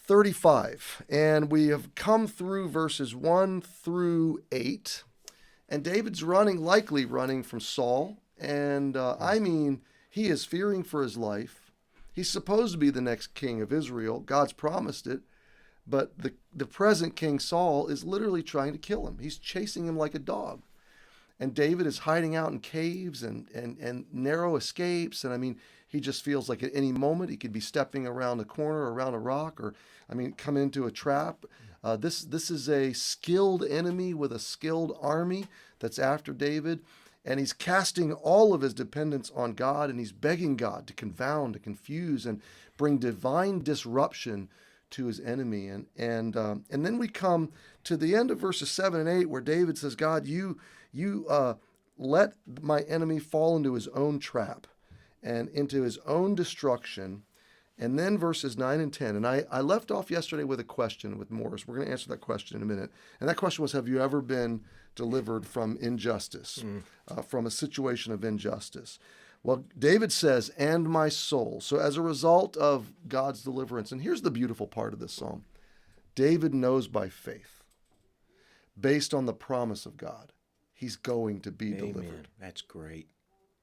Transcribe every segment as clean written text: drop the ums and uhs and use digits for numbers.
35, and we have come through verses 1 through 8, and David's likely running from Saul, and he is fearing for his life. He's supposed to be the next king of Israel. God's promised it, but the present King Saul is literally trying to kill him. He's chasing him like a dog. And David is hiding out in caves and narrow escapes. And he just feels like at any moment he could be stepping around a corner, around a rock, or come into a trap. This is a skilled enemy with a skilled army that's after David. And he's casting all of his dependence on God, and he's begging God to confound, to confuse, and bring divine disruption to his enemy. And then we come to the end of verses 7 and 8, where David says, God, you let my enemy fall into his own trap and into his own destruction. And then verses 9 and 10. And I left off yesterday with a question with Morris. We're going to answer that question in a minute. And that question was, have you ever been delivered from injustice, from a situation of injustice? Well, David says, and my soul. So as a result of God's deliverance, and here's the beautiful part of this psalm. David knows by faith, based on the promise of God, he's going to be delivered. That's great.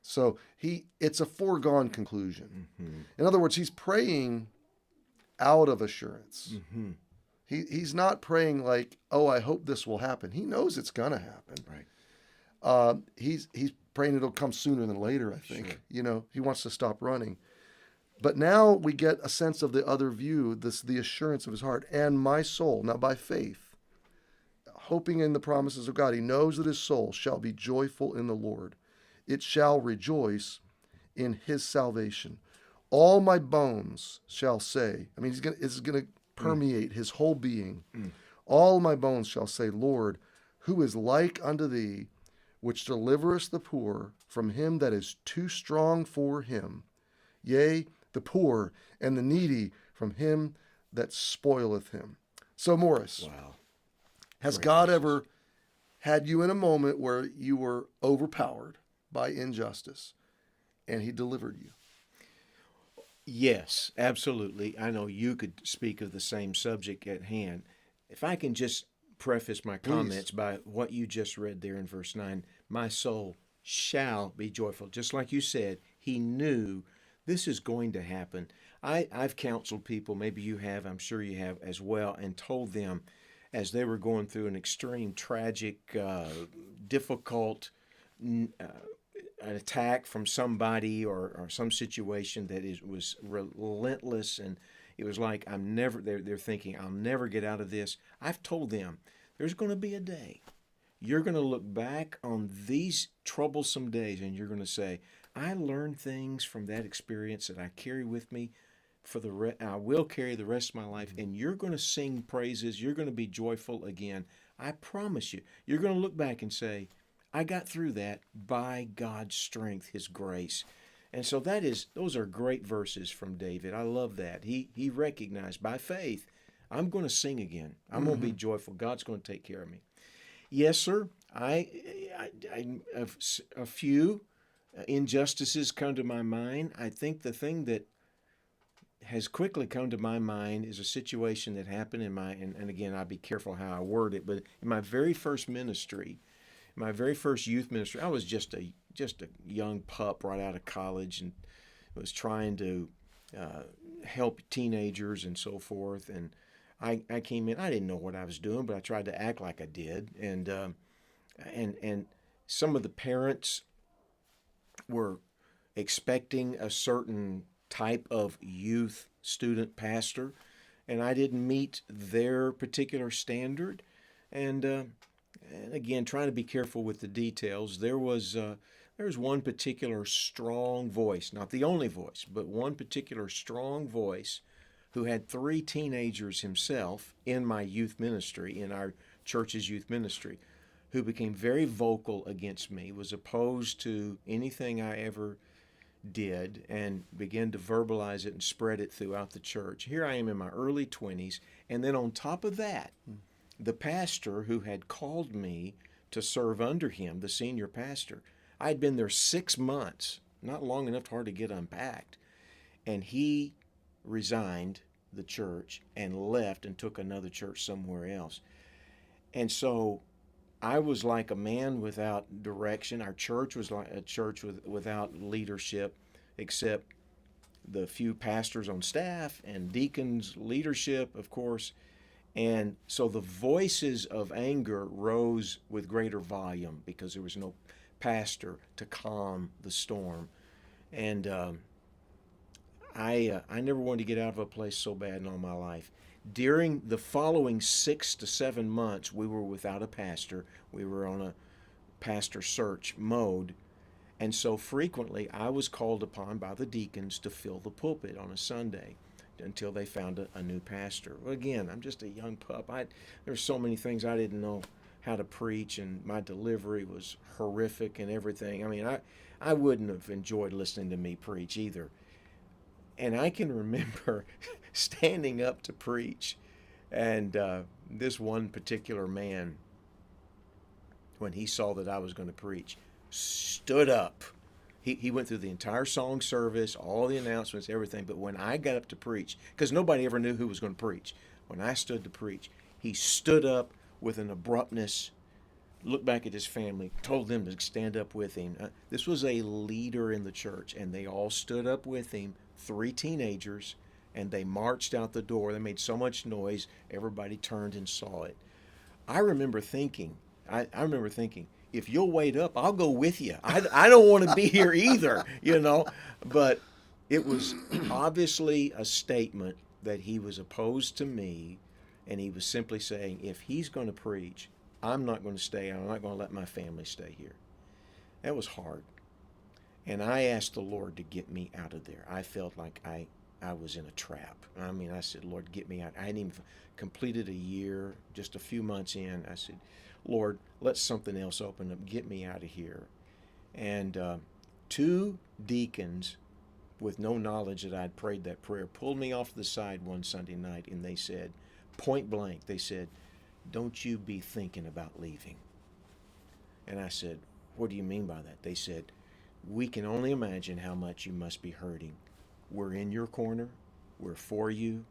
So it's a foregone conclusion. Mm-hmm. In other words, he's praying out of assurance. Mm-hmm. He's not praying like, oh, I hope this will happen. He knows it's going to happen. Right. He's praying it'll come sooner than later, I think. Sure. He wants to stop running. But now we get a sense of the other view, the assurance of his heart. And my soul, now by faith, hoping in the promises of God, he knows that his soul shall be joyful in the Lord. It shall rejoice in his salvation. All my bones shall say, it's going to permeate his whole being. All my bones shall say, Lord, who is like unto thee, which deliverest the poor from him that is too strong for him, yea, the poor and the needy from him that spoileth him. So, Morris, wow. Has God ever had you in a moment where you were overpowered by injustice and he delivered you? Yes, absolutely. I know you could speak of the same subject at hand. If I can just preface my comments by what you just read there in verse 9, my soul shall be joyful. Just like you said, he knew this is going to happen. I've counseled people, maybe you have, I'm sure you have as well, and told them as they were going through an extreme, tragic, difficult an attack from somebody or some situation that was relentless, and it was like they're thinking, I'll never get out of this. I've told them, there's going to be a day you're going to look back on these troublesome days and you're going to say, I learned things from that experience that I carry with me I will carry the rest of my life, and you're going to sing praises. You're going to be joyful again. I promise you. You're going to look back and say, I got through that by God's strength, his grace. And so those are great verses from David. I love that. He recognized by faith, I'm going to sing again. I'm going to be joyful. God's going to take care of me. Yes, sir. I a few injustices come to my mind. I think the thing that has quickly come to my mind is a situation that happened and again, I'll be careful how I word it, but in my very first ministry, my very first youth ministry, I was just a young pup right out of college and was trying to help teenagers and so forth. And I came in, I didn't know what I was doing, but I tried to act like I did. And some of the parents were expecting a certain type of youth student pastor, and I didn't meet their particular standard. And again, trying to be careful with the details, there was one particular strong voice, not the only voice, but one particular strong voice who had 3 teenagers himself in my youth ministry, in our church's youth ministry, who became very vocal against me, was opposed to anything I ever did, and began to verbalize it and spread it throughout the church. Here I am in my early 20s, and then on top of that, the pastor who had called me to serve under him, the senior pastor, I'd been there 6 months, not long enough to hardly get unpacked, and he resigned the church and left and took another church somewhere else. And so I was like a man without direction. Our church was like a church without leadership, except the few pastors on staff and deacons leadership, of course. And so the voices of anger rose with greater volume because there was no pastor to calm the storm. And I never wanted to get out of a place so bad in all my life. During the following 6 to 7 months, we were without a pastor. We were on a pastor search mode. And so frequently I was called upon by the deacons to fill the pulpit on a Sunday until they found a new pastor. Well, again, I'm just a young pup. There's so many things I didn't know how to preach, and my delivery was horrific and everything. I mean, I wouldn't have enjoyed listening to me preach either. And I can remember standing up to preach, and this one particular man, when he saw that I was going to preach, stood up. He went through the entire song service, all the announcements, everything. But when I got up to preach, because nobody ever knew who was going to preach, when I stood to preach, he stood up with an abruptness, looked back at his family, told them to stand up with him. This was a leader in the church, and they all stood up with him, 3 teenagers, and they marched out the door. They made so much noise, everybody turned and saw it. I remember thinking, if you'll wait up, I'll go with you. I don't want to be here either, you know. But it was obviously a statement that he was opposed to me, and he was simply saying, if he's going to preach, I'm not going to stay. I'm not going to let my family stay here. That was hard. And I asked the Lord to get me out of there. I felt like I was in a trap. I mean, I said, Lord, get me out. I hadn't even completed a year, just a few months in. I said, Lord, let something else open up. Get me out of here. And 2 deacons with no knowledge that I'd prayed that prayer pulled me off the side one Sunday night, and they said, point blank, they said, don't you be thinking about leaving. And I said, what do you mean by that? They said, we can only imagine how much you must be hurting. We're in your corner. We're for you.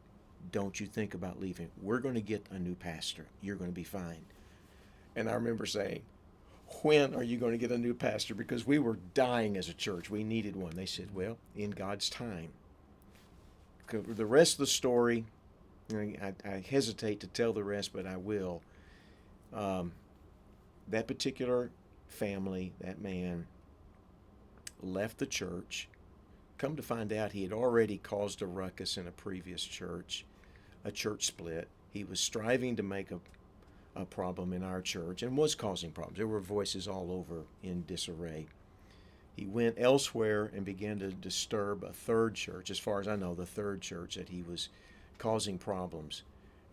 Don't you think about leaving. We're going to get a new pastor. You're going to be fine. And I remember saying, when are you going to get a new pastor? Because we were dying as a church. We needed one. They said, well, in God's time. The rest of the story, I hesitate to tell the rest, but I will. That particular family, that man, left the church. Come to find out, he had already caused a ruckus in a previous church, a church split. He was striving to make a problem in our church and was causing problems. There were voices all over in disarray. He went elsewhere and began to disturb a third church, as far as I know, the third church that he was causing problems.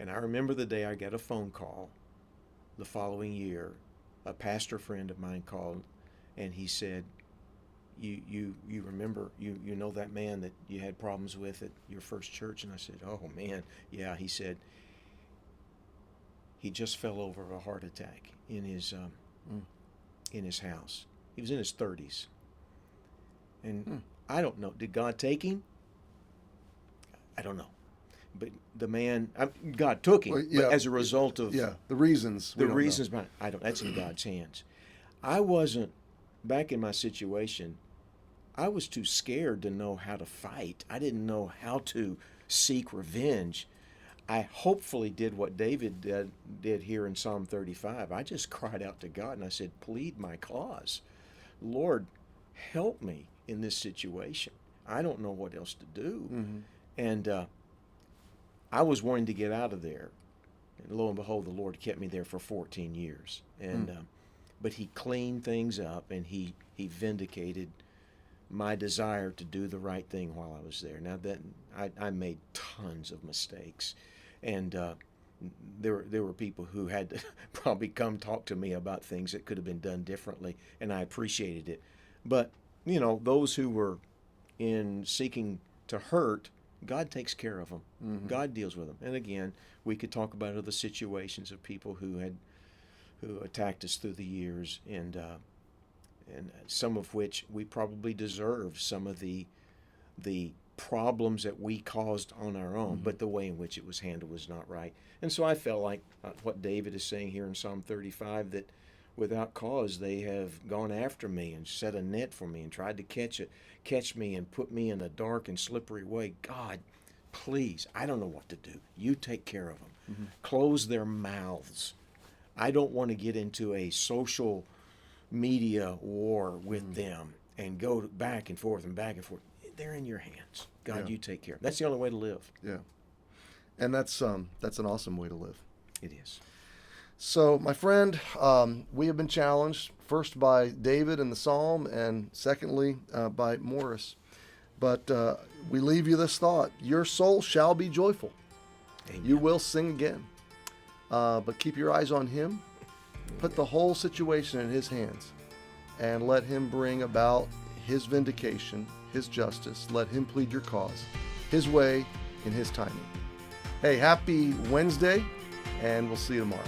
And I remember the day I got a phone call the following year. A pastor friend of mine called, and he said, you remember, you know that man that you had problems with at your first church? And I said, oh man, yeah. He said, he just fell over a heart attack in his house. He was in his 30s. And I don't know, did God take him? I don't know. But the man, God took him, but as a result of the reasons. Behind, that's in God's hands. I wasn't, back in my situation, I was too scared to know how to fight. I didn't know how to seek revenge. I hopefully did what David did here in Psalm 35. I just cried out to God and I said, plead my cause. Lord, help me in this situation. I don't know what else to do. Mm-hmm. And I was wanting to get out of there. And lo and behold, the Lord kept me there for 14 years. And but he cleaned things up, and he vindicated my desire to do the right thing while I was there. Now, that I made tons of mistakes, and there were people who had to probably come talk to me about things that could have been done differently, and I appreciated it. But, you know, those who were in seeking to hurt, God takes care of them. Mm-hmm. God deals with them. And again, we could talk about other situations of people who attacked us through the years, and some of which we probably deserve some of the problems that we caused on our own, but the way in which it was handled was not right. And so I felt like what David is saying here in Psalm 35, that without cause they have gone after me and set a net for me and tried to catch me and put me in a dark and slippery way. God, please, I don't know what to do. You take care of them. Close their mouths. I don't want to get into a social media war with them and go back and forth and back and forth. They're in your hands. God, you take care. That's the only way to live. Yeah. And that's an awesome way to live. It is. So, my friend, we have been challenged first by David in the Psalm, and secondly by Morris. But we leave you this thought: your soul shall be joyful. Amen. You will sing again. But keep your eyes on Him. Put the whole situation in His hands, and let Him bring about His vindication, His justice. Let Him plead your cause, His way, in His timing. Hey, happy Wednesday, and we'll see you tomorrow.